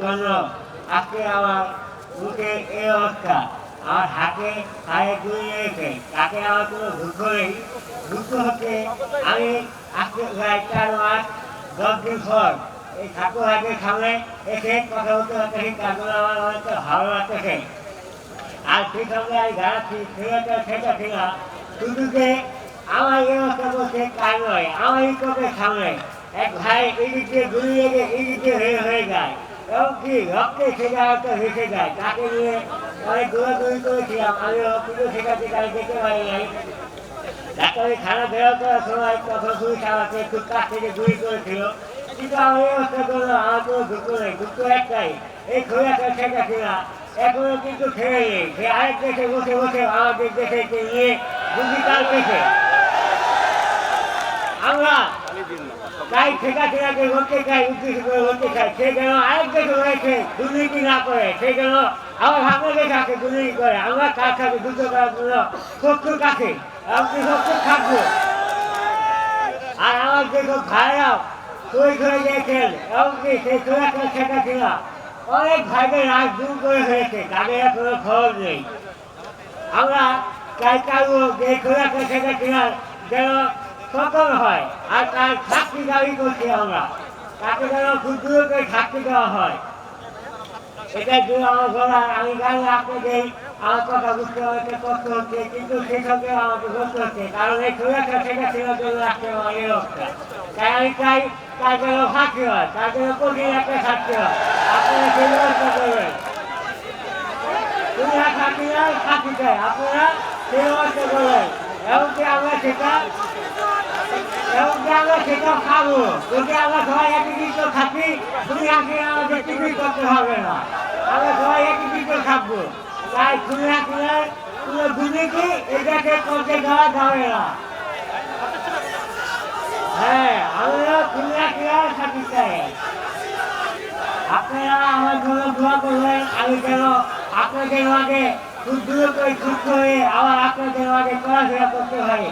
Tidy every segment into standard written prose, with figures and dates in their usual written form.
জন্য আজকে আমার মুখে এই অবস্থা। আমার হাতে পায়ে গুলি লেগেছে, তাতে আমার কোনো দুঃখ নেই। দুঃখ হচ্ছে আমি আজকে প্রায় 4 মাস 10 দিন পর এই ঠাকুর হাটের সামনে এসে কথা বলতে পারতেছি, তার জন্য আমার অনেকটা ভালো লাগতেছে। আর সেই সঙ্গে আমি জানাচ্ছি সেটা ছিল শুধু যে আমার এই অবস্থা বলছে তাই নয়, আমার এই চোখের সামনে এক ভাই এদিক দিয়ে গুলি লেগে এদিক দিয়ে হয়ে যায় এবং কি রক্তে সে জায়গাটা ভেসে যায়। তাকে নিয়ে অনেক দৌড়াদৌড়ি করেছিলাম, আমিও কিন্তু সেটাকে তাই যেতে পারি নাই। ডাক্তারি খানা বেরো করার সময় তখন গুলি চালাতে একটু কাছ থেকে গুলি করেছিল, কিন্তু আমার এই অবস্থা করলো আমার কোনো দুঃখ নেই। দুঃখ একটাই, এই খোলাটা সেটা কিনা এখনো কিন্তু ছেড়ে নেই। সে আরেক দেশে বসে বসে আমাদের দেশে নিয়ে বুদ্ধি কালকেছে। আমরা তাই ঠেকা ঠেকাকে বলতে চাই, উদ্দেশ্য করে বলতে চাই সে যেন আরেক দেশে রয়েছে দুর্নীতি না করে, সে যেন আমার ভাগ্যের কাছে দুর্নীতি করে। আমরা তার সাথে যুদ্ধ করার জন্য শত্রুর কাছে এমনকি শত্রু থাকবো। আর আমার যেসব ভাইরাও তৈরি করে দিয়েছেন এমনকি সেই চোরাটা ঠেকা ছিল অনেক ভাইদের রাগ দূর করে হয়েছে, তাদের কোনো খবর নেই। আমরা চাই চাইব যে চোরাটা ঠেকা ছিল যেন সফল হয়, আর তার শাস্তি দাবি করছি আমরা, তাকে যেন খুব দূর করে শাস্তি দেওয়া হয়। এটার জন্য আমার বলার, আমি জানি আপনাদের আমার কথা বুঝতে অনেকটা কষ্ট হচ্ছে, কিন্তু সেই সঙ্গে আমাকে বুঝতে হচ্ছে, কারণ এই চোরাটা ঠেকা ছিল জন্য রাখতে আমার এই অবস্থা। তাই আমি চাই তার যেন শাস্তি হয়, তার জন্য কঠিন একটা শাস্তি হয়। আপনারা সেই ব্যবস্থা করবেন। তুমি আর শাস্তি নয়, শাস্তি চাই, আপনারা সেই ব্যবস্থা করবেন। এমনকি আমরা সেটা খাবো, যদি আমরা সবাই একই দিন থাকি, তুমি আজকে আমাদের টিফিন করতে হবে না, আমরা সবাই একই দিন থাকবো। তাই খুলনা কিনার কোনো দুর্নীতি এটাকে করতে দেওয়া যাবে না। হ্যাঁ, আমরা খুলনা কিনার থাকি চাই। আপনারা আমার জন্য দোয়া করবেন, আমি যেন আপনাদের আগে খুব দূর করে সুস্থ হয়ে আবার আপনাদের আগে চলাফেরা করতে পারি।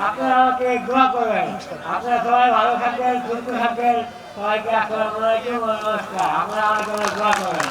আপনারা আমাকে দোয়া করবেন। আপনারা সবাই ভালো থাকবেন, সুস্থ থাকবেন। সবাইকে আসসালামু আলাইকুম, নমস্কার। আপনারা আমার জন্য দোয়া করবেন।